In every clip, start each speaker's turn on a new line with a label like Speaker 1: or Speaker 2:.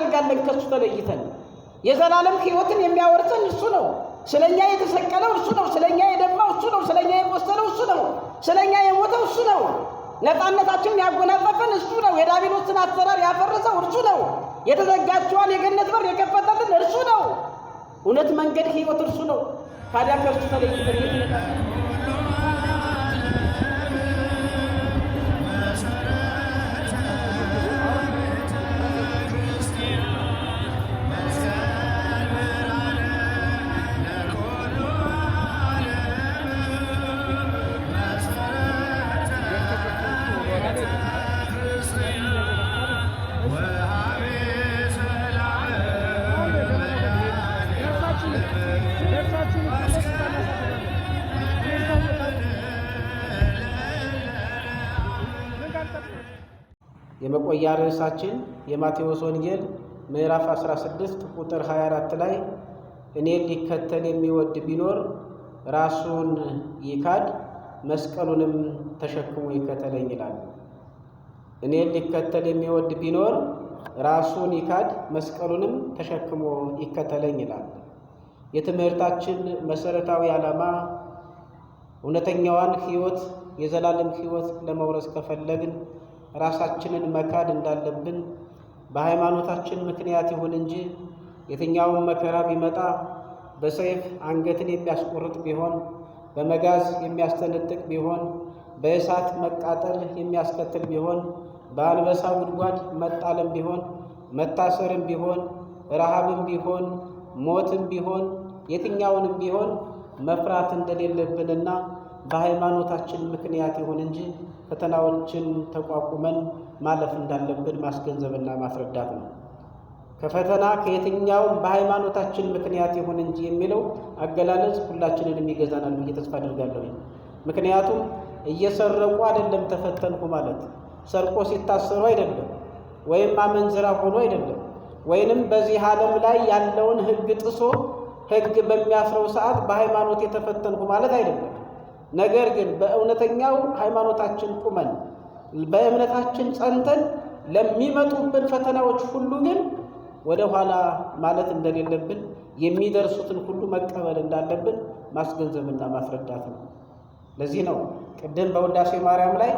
Speaker 1: እናደርጋለን ከሱ ተለይተን? የዘላለም ሕይወትን የሚያወርሰን እሱ ነው። ስለኛ የተሰቀለው እሱ ነው። ስለኛ የደማው እሱ ነው። ስለኛ የቆሰለው እሱ ነው። ስለኛ የሞተው እሱ ነው። ነፃነታችንን ያጎናጸፈን እሱ ነው። የዲያብሎስን አሰራር ያፈረሰው እርሱ ነው። የተዘጋችዋን የገነት በር የከፈተልን እርሱ ነው። እውነት፣ መንገድ፣ ሕይወት እርሱ ነው። ታዲያ ከእርሱ ተለይተን የት እንሄዳለን? የመቆያ ርዕሳችን የማቴዎስ ወንጌል ምዕራፍ 16 ቁጥር 24 ላይ እኔን ሊከተል የሚወድ ቢኖር ራሱን ይካድ መስቀሉንም ተሸክሞ ይከተለኝ ይላል። እኔን ሊከተል የሚወድ ቢኖር ራሱን ይካድ መስቀሉንም ተሸክሞ ይከተለኝ ይላል። የትምህርታችን መሰረታዊ ዓላማ እውነተኛዋን ሕይወት የዘላለም ሕይወት ለመውረስ ከፈለግን ራሳችንን መካድ እንዳለብን በሃይማኖታችን ምክንያት ይሁን እንጂ የትኛውን መከራ ቢመጣ በሰይፍ አንገትን የሚያስቆርጥ ቢሆን፣ በመጋዝ የሚያስተነጥቅ ቢሆን፣ በእሳት መቃጠል የሚያስከትል ቢሆን፣ በአንበሳ ጉድጓድ መጣልም ቢሆን፣ መታሰርም ቢሆን፣ ረሃብም ቢሆን፣ ሞትም ቢሆን፣ የትኛውንም ቢሆን መፍራት እንደሌለብንና በሃይማኖታችን ምክንያት ይሁን እንጂ ፈተናዎችን ተቋቁመን ማለፍ እንዳለብን ማስገንዘብና ማስረዳት ነው። ከፈተና ከየትኛውም በሃይማኖታችን ምክንያት ይሁን እንጂ የሚለው አገላለጽ ሁላችንንም ይገዛናል ብዬ ተስፋ አድርጋለሁ። ምክንያቱም እየሰረቁ አይደለም ተፈተንኩ ማለት፣ ሰርቆ ሲታሰሩ አይደለም፣ ወይም አመንዝራ ሆኖ አይደለም፣ ወይንም በዚህ ዓለም ላይ ያለውን ሕግ ጥሶ ሕግ በሚያስረው ሰዓት በሃይማኖት የተፈተንኩ ማለት አይደለም። ነገር ግን በእውነተኛው ሃይማኖታችን ቁመን በእምነታችን ጸንተን ለሚመጡብን ፈተናዎች ሁሉ ግን ወደ ኋላ ማለት እንደሌለብን፣ የሚደርሱትን ሁሉ መቀበል እንዳለብን ማስገንዘብና ማስረዳት ነው። ለዚህ ነው ቅድም በውዳሴ ማርያም ላይ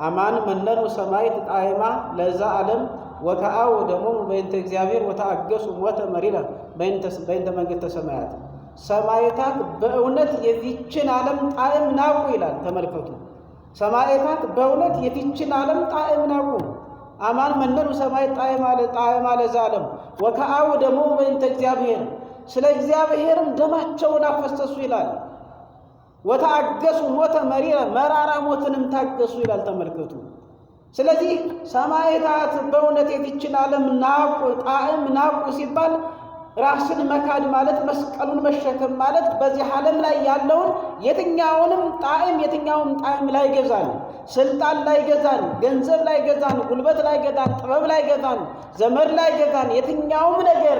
Speaker 1: አማን መነኑ ሰማዕት ጣዕማ ለዛ ዓለም ወከአው ደሞ በእንተ እግዚአብሔር ወተአገሱ ሞተ መሪራ በእንተ መንግሥተ ሰማያት። ሰማዕታት በእውነት የዚችን ዓለም ጣዕም ናቁ ይላል። ተመልከቱ፣ ሰማዕታት በእውነት የዚችን ዓለም ጣዕም ናቁ። አማን መነኑ ሰማዕት ጣዕማ ለዛ ዓለም ወከአው ደሞ በእንተ እግዚአብሔር፣ ስለ እግዚአብሔርም ደማቸውን አፈሰሱ ይላል። ወተአገሱ ሞተ መሪራ፣ መራራ ሞትንም ታገሱ ይላል። ተመልከቱ። ስለዚህ ሰማዕታት በእውነት የዚችን ዓለም ናቁ፣ ጣዕም ናቁ ሲባል ራስን መካድ ማለት መስቀሉን መሸከም ማለት በዚህ ዓለም ላይ ያለውን የትኛውንም ጣዕም ላይ ገዛን፣ ስልጣን ላይ ገዛን፣ ገንዘብ ላይ ገዛን፣ ጉልበት ላይ ገዛን፣ ጥበብ ላይ ገዛን፣ ዘመድ ላይ ገዛን፣ የትኛውም ነገር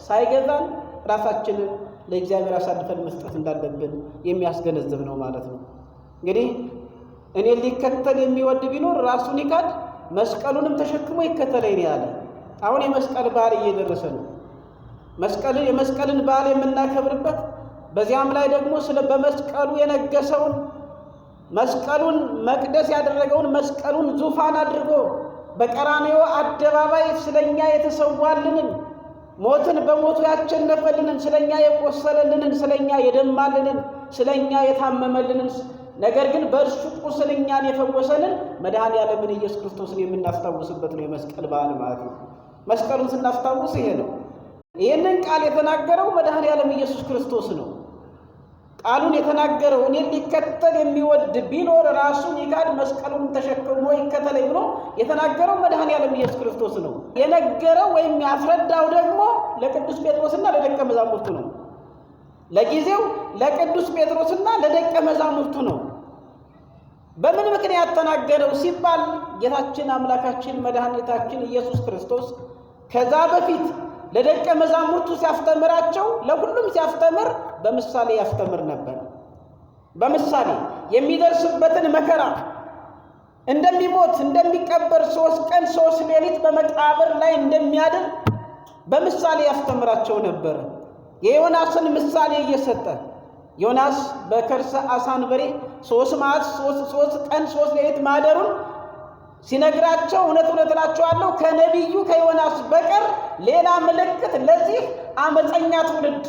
Speaker 1: ሳይገዛን ራሳችንን ለእግዚአብሔር አሳልፈን መስጠት እንዳለብን የሚያስገነዝብ ነው ማለት ነው። እንግዲህ እኔን ሊከተል የሚወድ ቢኖር ራሱን ይካድ መስቀሉንም ተሸክሞ ይከተለኝ ያለ። አሁን የመስቀል በዓል እየደረሰ ነው። የመስቀልን በዓል የምናከብርበት በዚያም ላይ ደግሞ በመስቀሉ የነገሰውን መስቀሉን መቅደስ ያደረገውን መስቀሉን ዙፋን አድርጎ በቀራንዮ አደባባይ ስለኛ የተሰዋልንን ሞትን በሞቱ ያቸነፈልንን ስለኛ የቆሰለልንን ስለኛ የደማልንን ስለኛ የታመመልንን ነገር ግን በእርሱ ቁስል እኛን የፈወሰንን መድኃኔዓለምን ኢየሱስ ክርስቶስን የምናስታውስበት ነው የመስቀል በዓል ማለት ነው። መስቀሉን ስናስታውስ ይሄ ነው። ይህንን ቃል የተናገረው መድኃኔዓለም ኢየሱስ ክርስቶስ ነው። ቃሉን የተናገረው እኔን ሊከተል የሚወድ ቢኖር ራሱን ይካድ መስቀሉን ተሸክሞ ይከተለኝ ብሎ የተናገረው መድኃኔዓለም ኢየሱስ ክርስቶስ ነው። የነገረው ወይም ያስረዳው ደግሞ ለቅዱስ ጴጥሮስና ለደቀ መዛሙርቱ ነው። ለጊዜው ለቅዱስ ጴጥሮስና ለደቀ መዛሙርቱ ነው። በምን ምክንያት ተናገረው ሲባል ጌታችን አምላካችን መድኃኒታችን ኢየሱስ ክርስቶስ ከዛ በፊት ለደቀ መዛሙርቱ ሲያስተምራቸው ለሁሉም ሲያስተምር በምሳሌ ያስተምር ነበር። በምሳሌ የሚደርስበትን መከራ እንደሚሞት እንደሚቀበር 3 ቀን 3 ሌሊት በመቃብር ላይ እንደሚያድር በምሳሌ ያስተምራቸው ነበር። የዮናስን ምሳሌ እየሰጠ ዮናስ በከርሰ አሳ አንበሪ 3 መዓልት 3 ቀን 3 ሌሊት ማደሩን ሲነግራቸው እውነት እላችኋለሁ ከነቢዩ ከዮናስ በቀር ሌላ ምልክት ለዚህ አመፀኛ ትውልድ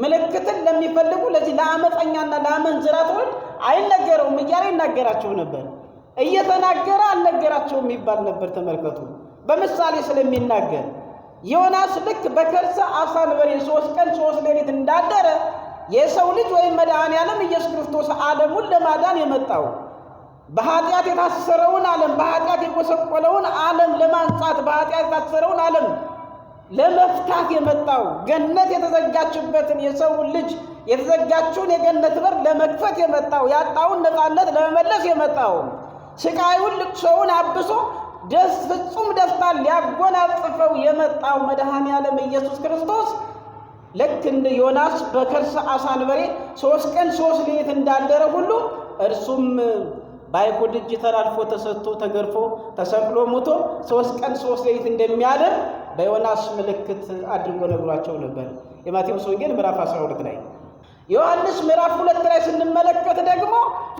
Speaker 1: ምልክትን ለሚፈልጉ ለዚህ ለአመፀኛና ለአመንዝራ ትውልድ አይነገረውም እያለ ይናገራቸው ነበር። እየተናገረ አልነገራቸውም ይባል ነበር። ተመልከቱ፣ በምሳሌ ስለሚናገር ዮናስ ልክ በከርሰ አሳ አንበሪ 3 ቀን 3 ሌሊት እንዳደረ የሰው ልጅ ወይም መድኃኔዓለም ኢየሱስ ክርስቶስ ዓለሙን ለማዳን የመጣው በኃጢአት የታሰረውን ዓለም በኃጢአት የጎሰቆለውን ዓለም ለማንጻት በኃጢአት የታሰረውን ዓለም ለመፍታት የመጣው ገነት የተዘጋችበትን የሰው ልጅ የተዘጋችውን የገነት በር ለመክፈት የመጣው ያጣውን ነፃነት ለመመለስ የመጣው ስቃዩን ልቅሶውን አብሶ ፍጹም ደስታን ሊያጎናጽፈው የመጣው መድኃኔዓለም ኢየሱስ ክርስቶስ ልክ እንደ ዮናስ በከርሰ አሳ አንበሪ 3 ቀን 3 ሌሊት እንዳደረ ሁሉ እርሱም በአይሁድ እጅ ተላልፎ ተሰጥቶ ተገርፎ ተሰቅሎ ሞቶ 3 ቀን 3 ሌሊት እንደሚያድር በዮናስ ምልክት አድርጎ ነግሯቸው ነበር። የማቴዎስ ወንጌል ምዕራፍ 12 ላይ። ዮሐንስ ምዕራፍ 2 ላይ ስንመለከት ደግሞ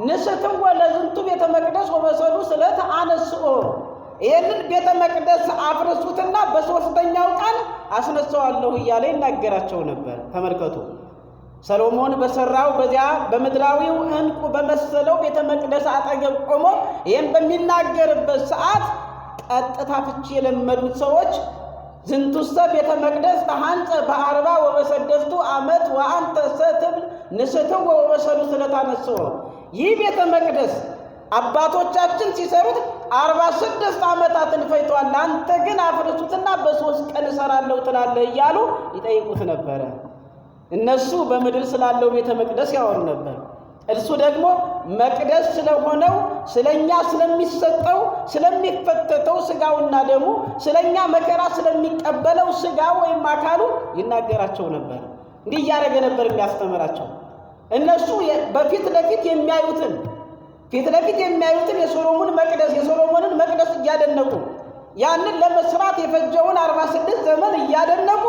Speaker 1: ንስትወ ለዝንቱ ቤተ መቅደስ ወበሰሉ ስለት አነስኦ፣ ይህንን ቤተ መቅደስ አፍርሱትና በ3ኛው ቀን አስነሳዋለሁ እያለ ይናገራቸው ነበር። ተመልከቱ፣ ሰሎሞን በሰራው በዚያ በምድራዊው ዕንቁ በመሰለው ቤተ መቅደስ አጠገብ ቆሞ ይህን በሚናገርበት ሰዓት ቀጥታ ፍቺ የለመዱት ሰዎች ዝንቱሰ ቤተ መቅደስ ተሐንጸ በ40 ወበ6 ዓመት ወአንተ ሰትብል ንስትወ ወበሰሉ ስለት አነስኦ፣ ይህ ቤተ መቅደስ አባቶቻችን ሲሰሩት 46 ዓመታትን ፈጅቷል፣ አንተ ግን አፍርሱትና በ3 ቀን እሰራለሁ ትላለህ እያሉ ይጠይቁት ነበረ። እነሱ በምድር ስላለው ቤተ መቅደስ ያወሩ ነበር። እርሱ ደግሞ መቅደስ ስለሆነው ስለኛ ስለሚሰጠው ስለሚፈተተው ስጋውና ደሙ ስለኛ መከራ ስለሚቀበለው ስጋ ወይም አካሉ ይናገራቸው ነበር። እንዲህ እያደረገ ነበር የሚያስተምራቸው። እነሱ በፊት ለፊት የሚያዩትን የሶሎሞንን መቅደስ እያደነቁ ያንን ለመስራት የፈጀውን 46 ዘመን እያደነቁ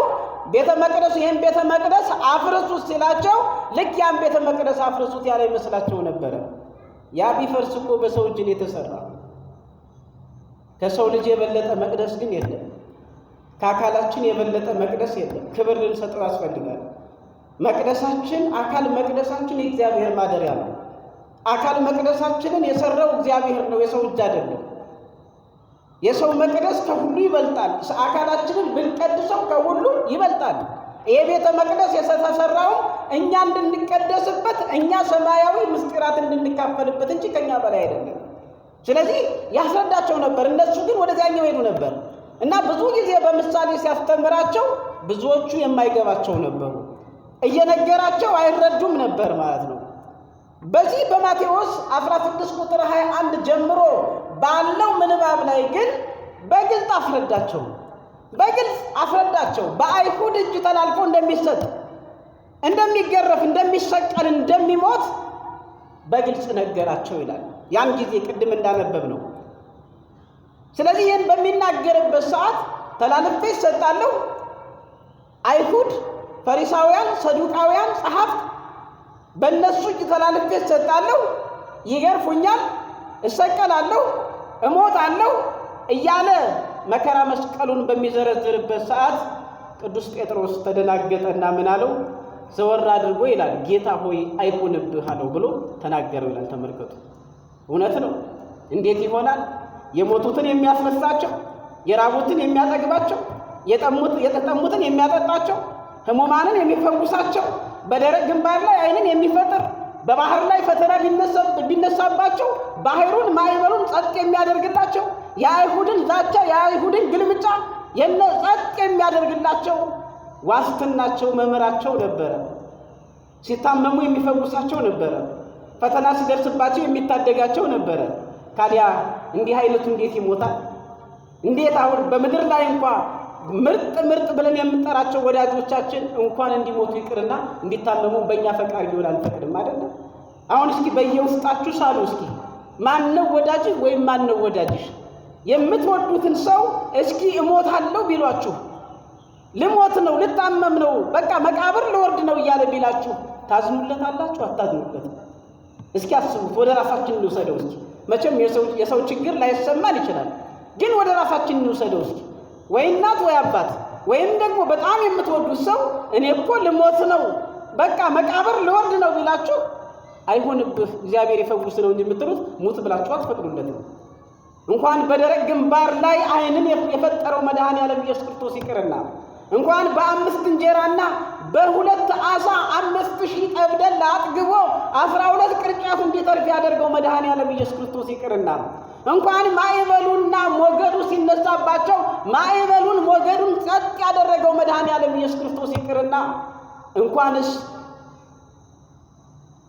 Speaker 1: ቤተ መቅደሱ ይህን ቤተ መቅደስ አፍርሱት ሲላቸው ልክ ያን ቤተ መቅደስ አፍርሱት ያለ ይመስላቸው ነበረ። ያ ቢፈርስ እኮ በሰው እጅ የተሰራ ከሰው ልጅ የበለጠ መቅደስ ግን የለም። ከአካላችን የበለጠ መቅደስ የለም። ክብር ልንሰጠው ያስፈልጋል። መቅደሳችን አካል መቅደሳችን የእግዚአብሔር ማደሪያ ነው። አካል መቅደሳችንን የሰራው እግዚአብሔር ነው፣ የሰው እጅ አይደለም። የሰው መቅደስ ከሁሉ ይበልጣል። አካላችንን ብንቀድሰው ከሁሉ ይበልጣል። ይሄ ቤተ መቅደስ የተሰራው እኛ እንድንቀደስበት እኛ ሰማያዊ ምስጢራት እንድንካፈልበት እንጂ ከኛ በላይ አይደለም። ስለዚህ ያስረዳቸው ነበር። እነሱ ግን ወደዚያኛው ሄዱ ነበር እና ብዙ ጊዜ በምሳሌ ሲያስተምራቸው ብዙዎቹ የማይገባቸው ነበሩ። እየነገራቸው አይረዱም ነበር ማለት ነው። በዚህ በማቴዎስ 16 ቁጥር 21 ጀምሮ ባለው ምንባብ ላይ ግን በግልጽ አስረዳቸው። በአይሁድ እጅ ተላልፎ እንደሚሰጥ፣ እንደሚገረፍ፣ እንደሚሰቀል፣ እንደሚሞት በግልጽ ነገራቸው ይላል። ያን ጊዜ ቅድም እንዳነበብ ነው። ስለዚህ ይህን በሚናገርበት ሰዓት ተላልፌ ይሰጣለሁ፣ አይሁድ፣ ፈሪሳውያን፣ ሰዱቃውያን፣ ጸሐፍት በእነሱ እጅ ተላልፌ እሰጣለሁ፣ ይገርፉኛል፣ እሰቀላለሁ፣ እሞታለሁ እያለ መከራ መስቀሉን በሚዘረዝርበት ሰዓት ቅዱስ ጴጥሮስ ተደናገጠና ምን አለው? ዘወር አድርጎ ይላል ጌታ ሆይ አይሁንብህ አለው ብሎ ተናገረው ይላል። ተመልከቱ፣ እውነት ነው። እንዴት ይሆናል? የሞቱትን የሚያስነሳቸው፣ የራቡትን የሚያጠግባቸው፣ የተጠሙትን የሚያጠጣቸው፣ ሕሙማንን የሚፈውሳቸው፣ በደረቅ ግንባር ላይ ዓይንን የሚፈጥር፣ በባህር ላይ ፈተና ቢነሳባቸው ባህሩን ማዕበሉን ጸጥ የሚያደርግላቸው፣ የአይሁድን ዛቻ የአይሁድን ግልምጫ ጸጥ የሚያደርግላቸው ዋስትናቸው መምህራቸው ነበረ። ሲታመሙ የሚፈውሳቸው ነበረ። ፈተና ሲደርስባቸው የሚታደጋቸው ነበረ። ታዲያ እንዲህ አይነቱ እንዴት ይሞታል? እንዴት አሁን በምድር ላይ እንኳን ምርጥ ብለን የምንጠራቸው ወዳጆቻችን እንኳን እንዲሞቱ ይቅርና እንዲታመሙ በእኛ ፈቃድ ሊሆን አንፈቅድም አይደለም? አሁን እስኪ በየውስጣችሁ ሳሉ እስኪ ማነው ወዳጅህ ወይም ማነው ወዳጅሽ? የምትወዱትን ሰው እስኪ እሞታለሁ ቢሏችሁ ልሞት ነው ልታመም ነው በቃ መቃብር ልወርድ ነው እያለ ቢላችሁ ታዝኑለታላችሁ? አታዝኑለትም? እስኪ አስቡት። ወደ ራሳችን እንውሰደው እስኪ። መቼም የሰው ችግር ላይሰማን ይችላል፣ ግን ወደ ራሳችን እንውሰደው እስኪ። ወይ እናት ወይ አባት ወይም ደግሞ በጣም የምትወዱት ሰው እኔ እኮ ልሞት ነው በቃ መቃብር ልወርድ ነው ቢላችሁ አይሆንብህ እግዚአብሔር ይፈውስ ነው እንጂ የምትሉት ሙት ብላችሁ አትፈቅዱለትም። እንኳን በደረቅ ግንባር ላይ ዓይንን የፈጠረው መድኃኔዓለም ኢየሱስ ክርስቶስ ይቅርና እንኳን በ5 እንጀራና በ2 ዓሣ 5000 ጠብደል አጥግቦ 12 ቅርጫት እንዲተርፍ ያደርገው መድኃኔዓለም ኢየሱስ ክርስቶስ ይቅርና እንኳን ማዕበሉና ሞገዱ ሲነሳባቸው ማዕበሉን ሞገዱን ጸጥ ያደረገው መድኃኔዓለም ኢየሱስ ክርስቶስ ይቅርና እንኳንስ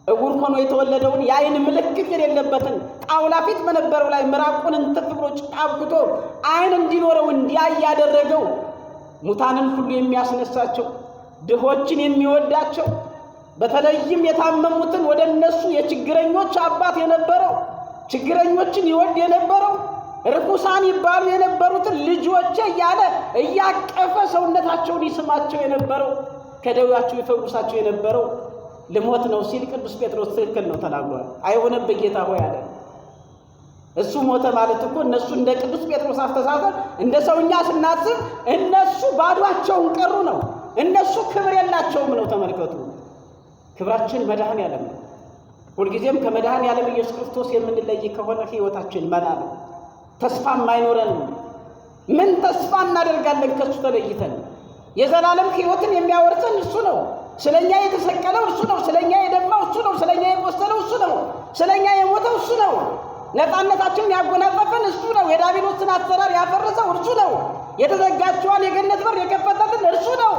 Speaker 1: እውር ሆኖ የተወለደውን የዓይን ምልክት የሌለበትን ጣውላ ፊት በነበረው ላይ ምራቁን እንትፍ ብሎ ጭቃ አብኩቶ ዓይን እንዲኖረው እንዲያይ ያደረገው ሙታንን ሁሉ የሚያስነሳቸው ድሆችን የሚወዳቸው በተለይም የታመሙትን ወደ እነሱ የችግረኞች አባት የነበረው ችግረኞችን ይወድ የነበረው ርኩሳን ይባሉ የነበሩትን ልጆቼ እያለ እያቀፈ ሰውነታቸውን ይስማቸው የነበረው ከደዌያቸው ይፈውሳቸው የነበረው ልሞት ነው ሲል ቅዱስ ጴጥሮስ ትክክል ነው ተናግሯል። አይሆንብህ ጌታ ሆይ አለ። እሱ ሞተ ማለት እኮ እነሱ እንደ ቅዱስ ጴጥሮስ አስተሳሰብ እንደ ሰውኛ ስናስብ እነሱ ባዷቸውን ቀሩ ነው። እነሱ ክብር የላቸውም ነው። ተመልከቱ፣ ክብራችን መድኃኔዓለም ነው። ሁልጊዜም ከመድኃኔዓለም ኢየሱስ ክርስቶስ የምንለይ ከሆነ ሕይወታችን መና ነው፣ ተስፋም አይኖረንም። ምን ተስፋ እናደርጋለን ከእሱ ተለይተን? የዘላለም ሕይወትን የሚያወርሰን እሱ ነው። ስለኛ የተሰቀለው እርሱ ነው። ስለኛ የደማው እሱ ነው። ስለኛ የቆሰለው እሱ ነው። ስለኛ የሞተው እሱ ነው። ነፃነታችንን ያጎናጸፈን እሱ ነው። የዲያብሎስን አሰራር ያፈረሰው እርሱ ነው። የተዘጋችዋን የገነት በር የከፈተልን እርሱ ነው።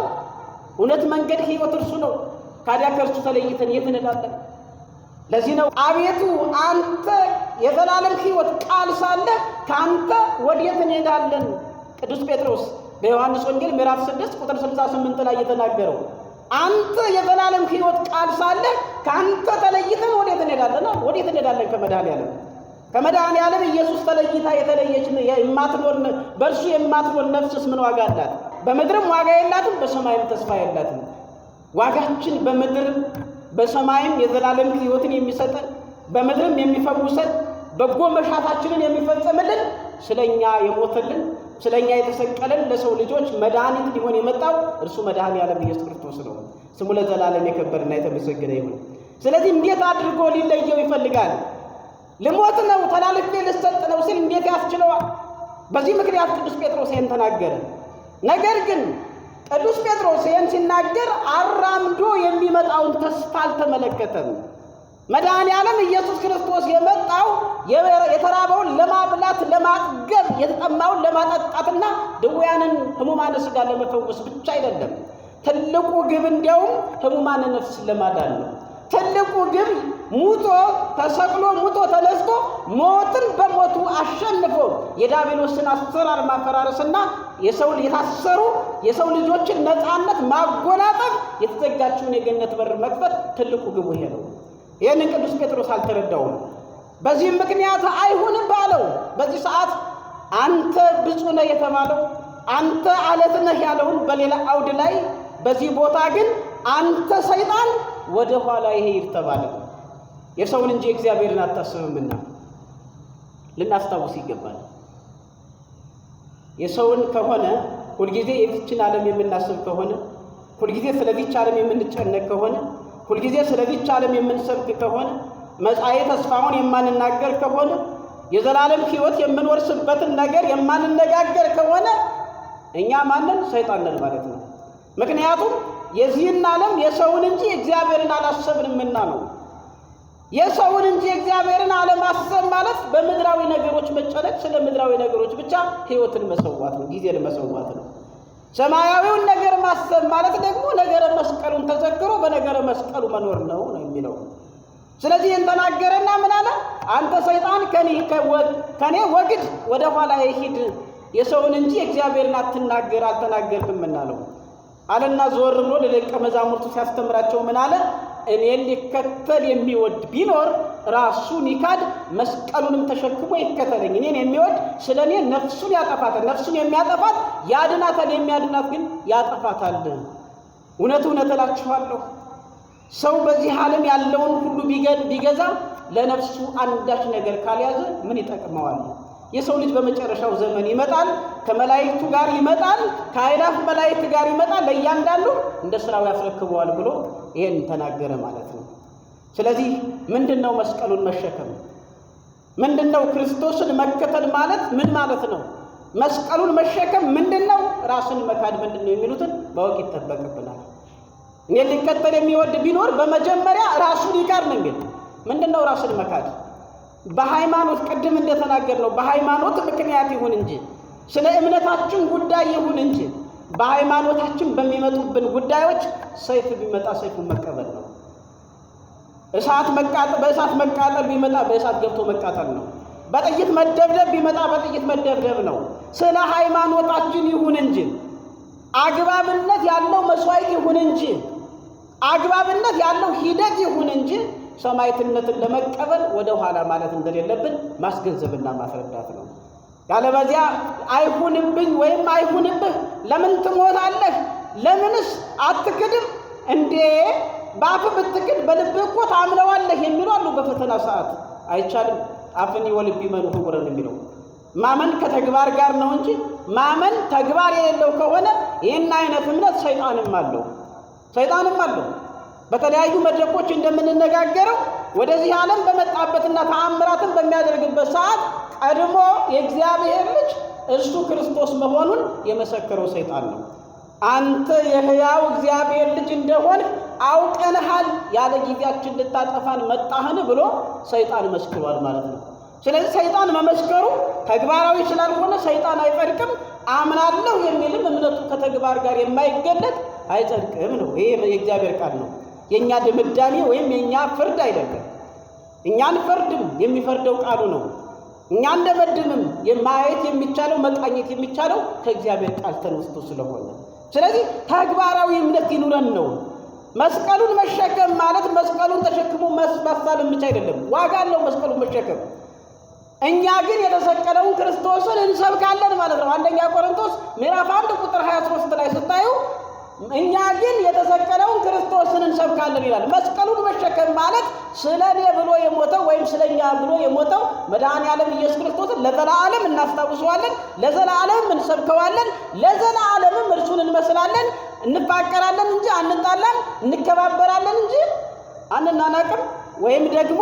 Speaker 1: እውነት፣ መንገድ፣ ሕይወት እርሱ ነው። ታዲያ ከእርሱ ተለይተን የት እንሄዳለን? ለዚህ ነው አቤቱ አንተ የዘላለም ሕይወት ቃል ሳለህ ከአንተ ወዴት እንሄዳለን? ቅዱስ ጴጥሮስ በዮሐንስ ወንጌል ምዕራፍ 6 ቁጥር 68 ላይ የተናገረው አንተ የዘላለም ሕይወት ቃል ሳለህ ከአንተ ተለይተን ወዴት እንሄዳለን? ወዴት እንሄዳለን? ከመድኃኔዓለም ከመድኃኔዓለም ኢየሱስ ተለይታ የተለየች የማትኖር በእርሱ የማትኖር ነፍስስ ምን ዋጋ አላት? በምድርም ዋጋ የላትም፣ በሰማይም ተስፋ የላትም። ዋጋችን በምድርም በሰማይም የዘላለም ሕይወትን የሚሰጠን በምድርም የሚፈውሰን በጎ መሻታችንን የሚፈጽምልን ስለኛ የሞተልን ስለኛ የተሰቀለን ለሰው ልጆች መድኃኒት ሊሆን የመጣው እርሱ መድኃኔዓለም ኢየሱስ ክርስቶስ ነው። ስሙ ለዘላለም የከበረና የተመሰገነ ይሁን። ስለዚህ እንዴት አድርጎ ሊለየው ይፈልጋል? ልሞት ነው ተላልፌ ልሰጥ ነው ሲል እንዴት ያስችለዋል? በዚህ ምክንያት ቅዱስ ጴጥሮስ ይህን ተናገረ። ነገር ግን ቅዱስ ጴጥሮስ ይህን ሲናገር አራምዶ የሚመጣውን ተስፋ አልተመለከተም። መድኃኔዓለም ኢየሱስ ክርስቶስ የመጣው የተራበውን ለማብላት ለማጥገብ፣ የተጠማውን ለማጠጣትና ድውያንን ሕሙማነ ሥጋ ለመፈወስ ብቻ አይደለም። ትልቁ ግብ እንዲያውም ሕሙማነ ነፍስ ለማዳን ነው። ትልቁ ግብ ሙቶ ተሰቅሎ ሙቶ ተነስቶ ሞትን በሞቱ አሸንፎ የዲያብሎስን አሰራር ማፈራረስና የታሰሩ የሰው ልጆችን ነፃነት ማጎናጸፍ፣ የተዘጋችውን የገነት በር መክፈት ትልቁ ግቡ ይሄ ነው። ይህንን ቅዱስ ጴጥሮስ አልተረዳውም። በዚህም ምክንያት አይሁንም ባለው በዚህ ሰዓት አንተ ብፁዕ ነህ የተባለው አንተ አለት ነህ ያለውን በሌላ አውድ ላይ በዚህ ቦታ ግን አንተ ሰይጣን ወደ ኋላ ይሄድ ተባለ። የሰውን እንጂ እግዚአብሔርን አታስብምና ልናስታውስ ይገባል። የሰውን ከሆነ ሁልጊዜ የዚችን ዓለም የምናስብ ከሆነ ሁልጊዜ ስለዚች ዓለም የምንጨነቅ ከሆነ ሁልጊዜ ስለዚች ዓለም የምንሰብክ ከሆነ መጻኤ ተስፋውን የማንናገር ከሆነ የዘላለም ሕይወት የምንወርስበትን ነገር የማንነጋገር ከሆነ እኛ ማንን? ሰይጣን ነን ማለት ነው። ምክንያቱም የዚህን ዓለም የሰውን እንጂ እግዚአብሔርን አላሰብንምና ነው። የሰውን እንጂ እግዚአብሔርን አለማሰብ ማለት በምድራዊ ነገሮች መጨነቅ፣ ስለ ምድራዊ ነገሮች ብቻ ሕይወትን መሰዋት ነው፣ ጊዜን መሰዋት ነው። ሰማያዊውን ነገር ማሰብ ማለት ደግሞ ነገረ መስቀሉን ተዘክሮ በነገረ መስቀሉ መኖር ነው የሚለው። ስለዚህ እንተናገረና ምን አለ? አንተ ሰይጣን ከኔ ወግድ፣ ወደ ኋላ ይሂድ፣ የሰውን እንጂ እግዚአብሔርን አልተናገርክም እናለው አለና ዞር ብሎ ለደቀ መዛሙርቱ ሲያስተምራቸው ምን አለ? እኔን ሊከተል የሚወድ ቢኖር ራሱን ይካድ መስቀሉንም ተሸክሞ ይከተለኝ። እኔን የሚወድ ስለኔ ነፍሱን ያጠፋታል፣ ነፍሱን የሚያጠፋት ያድናታል፣ የሚያድናት ግን ያጠፋታል። እውነት እውነት እላችኋለሁ ሰው በዚህ ዓለም ያለውን ሁሉ ቢገዛ ለነፍሱ አንዳች ነገር ካልያዘ ምን ይጠቅመዋል? የሰው ልጅ በመጨረሻው ዘመን ይመጣል፣ ከመላእክቱ ጋር ይመጣል፣ ከአእላፍ መላእክት ጋር ይመጣል፣ ለእያንዳንዱ እንደ ስራው ያስረክበዋል ብሎ ይሄን ተናገረ ማለት ነው። ስለዚህ ምንድነው መስቀሉን መሸከም? ምንድነው ክርስቶስን መከተል ማለት ምን ማለት ነው? መስቀሉን መሸከም ምንድነው? ራስን መካድ ምንድነው? የሚሉትን ማወቅ ይጠበቅብናል። እኔን ሊከተል የሚወድ ቢኖር በመጀመሪያ ራሱን ይካድ ነው። እንግዲህ ምንድነው ራስን መካድ? በሃይማኖት ቅድም እንደተናገርነው በሃይማኖት ምክንያት ይሁን እንጂ ስለ እምነታችን ጉዳይ ይሁን እንጂ በሃይማኖታችን በሚመጡብን ጉዳዮች ሰይፍ ቢመጣ ሰይፉን መቀበል ነው። በእሳት መቃጠል ቢመጣ በእሳት ገብቶ መቃጠል ነው። በጥይት መደብደብ ቢመጣ በጥይት መደብደብ ነው። ስለ ሃይማኖታችን ይሁን እንጂ አግባብነት ያለው መስዋዕት ይሁን እንጂ አግባብነት ያለው ሂደት ይሁን እንጂ ሰማዕትነትን ለመቀበል ወደ ኋላ ማለት እንደሌለብን ማስገንዘብና ማስረዳት ነው። ያለበዚያ አይሁንብኝ ወይም አይሁንብህ፣ ለምን ትሞታለህ? ለምንስ አትክድም? እንዴ በአፍ ብትክድ በልብህ እኮ ታምነዋለህ የሚሉ አሉ። በፈተና ሰዓት አይቻልም። አፍኒ ወልቢ መንሁ ወረን የሚለው ማመን ከተግባር ጋር ነው እንጂ ማመን ተግባር የሌለው ከሆነ ይህን አይነት እምነት ሰይጣንም አለው። በተለያዩ መድረኮች እንደምንነጋገረው ወደዚህ ዓለም በመጣበትና ተአምራትን በሚያደርግበት ሰዓት ቀድሞ የእግዚአብሔር ልጅ እርሱ ክርስቶስ መሆኑን የመሰከረው ሰይጣን ነው። አንተ የሕያው እግዚአብሔር ልጅ እንደሆን አውቀንሃል፣ ያለ ጊዜያችን ልታጠፋን መጣህን ብሎ ሰይጣን መስክሯል ማለት ነው። ስለዚህ ሰይጣን መመስከሩ ተግባራዊ ስላልሆነ ሰይጣን አይጸድቅም። አምናለሁ የሚልም እምነቱ ከተግባር ጋር የማይገለጥ አይጸድቅም ነው። ይሄ የእግዚአብሔር ቃል ነው። የኛ ድምዳሜ ወይም የኛ ፍርድ አይደለም። እኛን ፍርድም የሚፈርደው ቃሉ ነው። እኛ እንደመድምም የማየት የሚቻለው መቃኘት የሚቻለው ከእግዚአብሔር ቃል ተነስቶ ስለሆነ ስለዚህ ተግባራዊ እምነት ይኑረን ነው። መስቀሉን መሸከም ማለት መስቀሉን ተሸክሞ መሳለም ብቻ አይደለም፣ ዋጋ አለው መስቀሉን መሸከም። እኛ ግን የተሰቀለውን ክርስቶስን እንሰብካለን ማለት ነው። አንደኛ ቆሮንቶስ ምዕራፍ 1 ቁጥር 23 ላይ ስታዩ እኛ ግን የተሰቀለውን ክርስቶስን እንሰብካለን ይላል። መስቀሉን መሸከም ማለት ስለኔ ብሎ የሞተው ወይም ስለኛ ብሎ የሞተው መድኃኔዓለም ኢየሱስ ክርስቶስን ለዘላለም እናስታውሰዋለን፣ ለዘላለም እንሰብከዋለን፣ ለዘላለምም እርሱን እንመስላለን። እንፋቀራለን እንጂ አንጣላም፣ እንከባበራለን እንጂ አንናናቅም። ወይም ደግሞ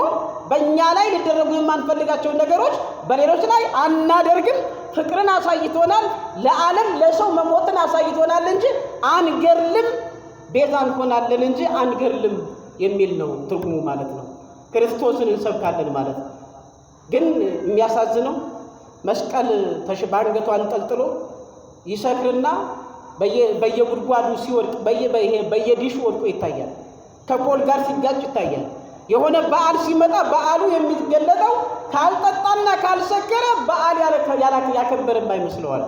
Speaker 1: በእኛ ላይ ሊደረጉ የማንፈልጋቸውን ነገሮች በሌሎች ላይ አናደርግም። ፍቅርን አሳይቶናል። ለዓለም ለሰው መሞትን አሳይቶናል እንጂ አንገርልም። ቤዛ እንሆናለን እንጂ አንገርልም የሚል ነው ትርጉሙ ማለት ነው። ክርስቶስን እንሰብካለን ማለት ነው። ግን የሚያሳዝነው መስቀል በአንገቱ አንጠልጥሎ ይሰክርና በየጉድጓዱ ሲወድቅ በየዲሹ ወድቆ ይታያል። ከፖል ጋር ሲጋጭ ይታያል። የሆነ በዓል ሲመጣ በዓሉ የሚገለጠው ካልጠጣና ካልሰከረ በዓል ያከበረም አይመስለዋል።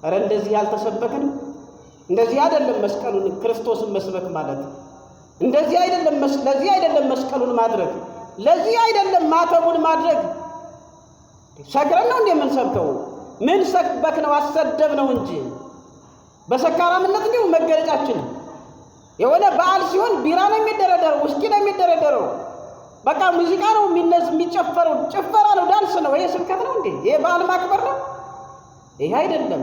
Speaker 1: ኧረ እንደዚህ ያልተሰበከን እንደዚህ አይደለም። መስቀሉን ክርስቶስን መስበክ ማለት እንደዚህ አይደለም። ለዚህ አይደለም መስቀሉን ማድረግ፣ ለዚህ አይደለም ማተቡን ማድረግ። ሰክረን ነው እንደምንሰብከው። ምን ሰበክ ነው? አሰደብ ነው እንጂ በሰካራምነት ነው መገለጫችን። የሆነ በዓል ሲሆን ቢራ ነው የሚደረደረው፣ ውስኪ ነው የሚደረደረው፣ በቃ ሙዚቃ ነው የሚጨፈረው፣ ጭፈራ ነው፣ ዳንስ ነው። ይሄ ስብከት ነው እንዴ? ይሄ በዓል ማክበር ነው? ይሄ አይደለም።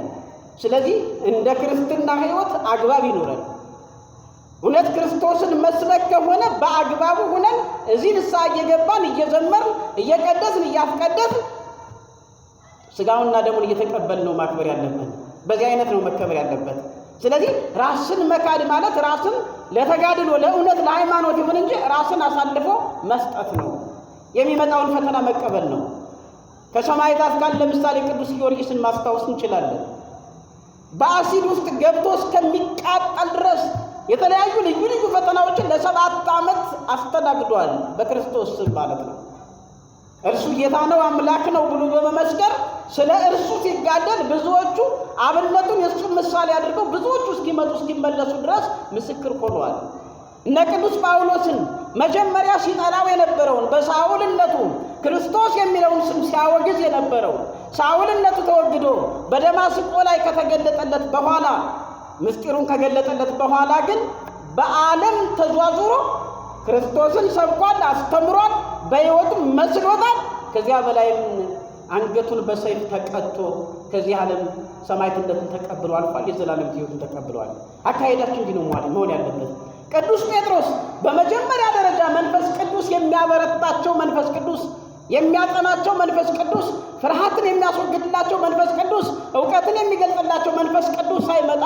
Speaker 1: ስለዚህ እንደ ክርስትና ሕይወት አግባብ ይኖራል። እውነት ክርስቶስን መስበክ ከሆነ በአግባቡ ሆነን እዚህ ንስሐ እየገባን እየዘመርን እየቀደስን እያስቀደስን ስጋውና ደሙን እየተቀበልን ነው ማክበር ያለብን። በዚህ አይነት ነው መከበር ያለበት። ስለዚህ ራስን መካድ ማለት ራስን ለተጋድሎ ለእውነት ለሃይማኖት ይሁን እንጂ ራስን አሳልፎ መስጠት ነው። የሚመጣውን ፈተና መቀበል ነው። ከሰማዕታት ጋር ለምሳሌ ቅዱስ ጊዮርጊስን ማስታወስ እንችላለን። በአሲድ ውስጥ ገብቶ እስከሚቃጠል ድረስ የተለያዩ ልዩ ልዩ ፈተናዎችን ለ7 ዓመት አስተናግዷል። በክርስቶስ ስም ማለት ነው። እርሱ ጌታ ነው አምላክ ነው ብሎ በመመስከር ስለ እርሱ ሲጋደል ብዙዎቹ አብነቱን የእሱ ምሳሌ አድርገው ብዙዎቹ እስኪመጡ እስኪመለሱ ድረስ ምስክር ሆነዋል። እነ ቅዱስ ጳውሎስን መጀመሪያ ሲጠላው የነበረውን በሳውልነቱ ክርስቶስ የሚለውን ስም ሲያወግዝ የነበረው ሳውልነቱ ተወግዶ በደማስቆ ላይ ከተገለጠለት በኋላ ምስጢሩን ከገለጠለት በኋላ ግን በዓለም ተዟዙሮ ክርስቶስን ሰብኳል፣ አስተምሯል፣ በሕይወቱ መስሎታል። ከዚያ በላይም አንገቱን በሰይፍ ተቀጥቶ ከዚህ ዓለም ሰማዕትነትን ተቀብሎ አልፏል። የዘላለም ሕይወትን ተቀብሏል። አካሄዳችን እንዲህ ነው መሆን ያለበት። ቅዱስ ጴጥሮስ በመጀመሪያ ደረጃ መንፈስ ቅዱስ የሚያበረታቸው፣ መንፈስ ቅዱስ የሚያጸናቸው፣ መንፈስ ቅዱስ ፍርሃትን የሚያስወግድላቸው፣ መንፈስ ቅዱስ ዕውቀትን የሚገልጽላቸው መንፈስ ቅዱስ ሳይመጣ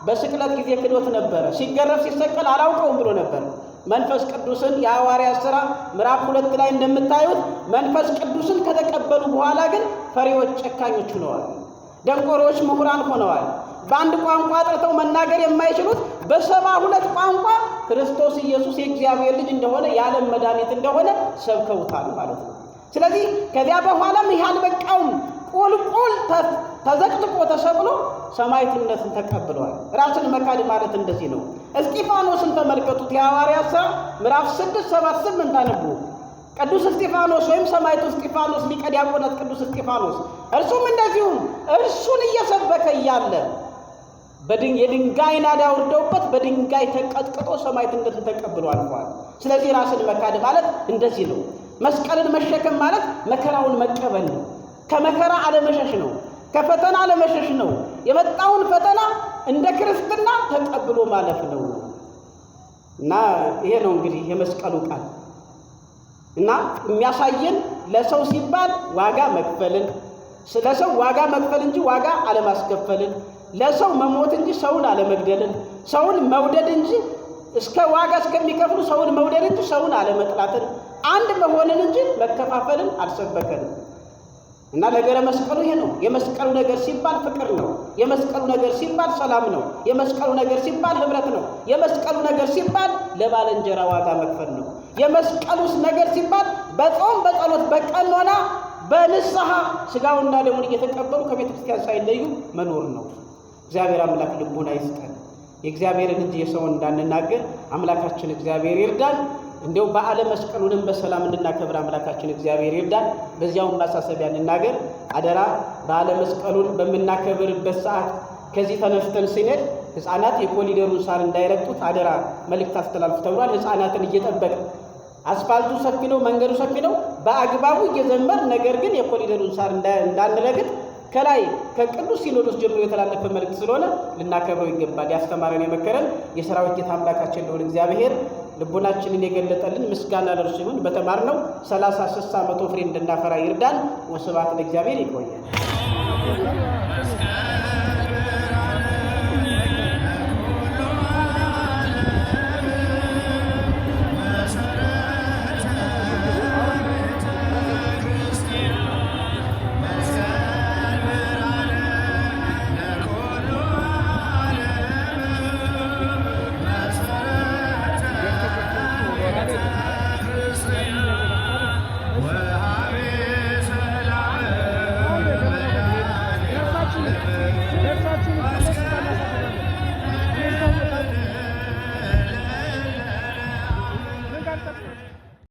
Speaker 1: በስቅለት ጊዜ ክዶት ነበረ። ሲገረፍ ሲሰቀል አላውቀውም ብሎ ነበር። መንፈስ ቅዱስን የሐዋርያት ሥራ ምዕራፍ 2 ላይ እንደምታዩት መንፈስ ቅዱስን ከተቀበሉ በኋላ ግን ፈሪዎች፣ ጨካኞች ሆነዋል። ደንቆሮች ምሁራን ሆነዋል። በአንድ ቋንቋ አጥርተው መናገር የማይችሉት በ72 ቋንቋ ክርስቶስ ኢየሱስ የእግዚአብሔር ልጅ እንደሆነ የዓለም መድኃኒት እንደሆነ ሰብከውታል ማለት ነው። ስለዚህ ከዚያ በኋላም ይህ አልበቃውም። ቁልቁል ተዘቅዝቆ ተሰቅሎ ሰማዕትነትን ተቀብሏል። ራስን መካድ ማለት እንደዚህ ነው። እስጢፋኖስን ተመልከቱት። የሐዋርያት ሥራ ምዕራፍ 6፣ 7፣ 8 አነቡ። ቅዱስ እስጢፋኖስ ወይም ሰማዕቱ እስጢፋኖስ ሊቀ ዲያቆናት ቅዱስ እስጢፋኖስ እርሱም እንደዚሁም እርሱን እየሰበከ እያለ የድንጋይ ናዳ አውርደውበት በድንጋይ ተቀጥቅጦ ሰማዕትነትን ተቀብሎ አልፏል። ስለዚህ ራስን መካድ ማለት እንደዚህ ነው። መስቀልን መሸከም ማለት መከራውን መቀበል ነው። ከመከራ አለመሸሽ ነው። ከፈተና አለመሸሽ ነው። የመጣውን ፈተና እንደ ክርስትና ተቀብሎ ማለፍ ነው። እና ይሄ ነው እንግዲህ የመስቀሉ ቃል እና የሚያሳየን ለሰው ሲባል ዋጋ መክፈልን፣ ለሰው ዋጋ መክፈል እንጂ ዋጋ አለማስከፈልን፣ ለሰው መሞት እንጂ ሰውን አለመግደልን፣ ሰውን መውደድ እንጂ እስከ ዋጋ እስከሚከፍሉ ሰውን መውደድ እንጂ ሰውን አለመጥላትን፣ አንድ መሆንን እንጂ መከፋፈልን አልሰበከንም። እና ነገረ መስቀሉ ይሄ ነው። የመስቀሉ ነገር ሲባል ፍቅር ነው። የመስቀሉ ነገር ሲባል ሰላም ነው። የመስቀሉ ነገር ሲባል ህብረት ነው። የመስቀሉ ነገር ሲባል ለባልንጀራ ዋጋ መክፈል ነው። የመስቀሉስ ነገር ሲባል በጾም በጸሎት በቀኖና በንስሐ ሥጋውና ደሙን እየተቀበሉ ከቤተ ክርስቲያን ሳይለዩ መኖር ነው። እግዚአብሔር አምላክ ልቡና ይስጠን። የእግዚአብሔርን እንጂ የሰውን እንዳንናገር አምላካችን እግዚአብሔር ይርዳን። እንደው በዓለ መስቀሉንም በሰላም እንድናከብር አምላካችን እግዚአብሔር ይርዳን። በዚያውም ማሳሰቢያ እንናገር አደራ። በዓለ መስቀሉን በምናከብርበት ሰዓት ከዚህ ተነስተን ሲነድ ሕፃናት የኮሊደሩን ሳር እንዳይረግጡት አደራ መልእክት አስተላልፉ ተብሏል። ሕፃናትን እየጠበቅ አስፋልቱ ሰፊ ነው፣ መንገዱ ሰፊ ነው፣ በአግባቡ እየዘመር ነገር ግን የኮሊደሩን ሳር እንዳንረግጥ ከላይ ከቅዱስ ሲኖዶስ ጀምሮ የተላለፈ መልእክት ስለሆነ ልናከብረው ይገባል። ያስተማረን የመከረን የሰራዊት ጌታ አምላካችን ልዑል እግዚአብሔር ልቦናችንን የገለጠልን ምስጋና ለእርሱ ይሁን። በተማርነው 30፣ 60፣ 100 ፍሬ እንድናፈራ ይርዳን። ወስብሐት ለእግዚአብሔር። ይቆያል።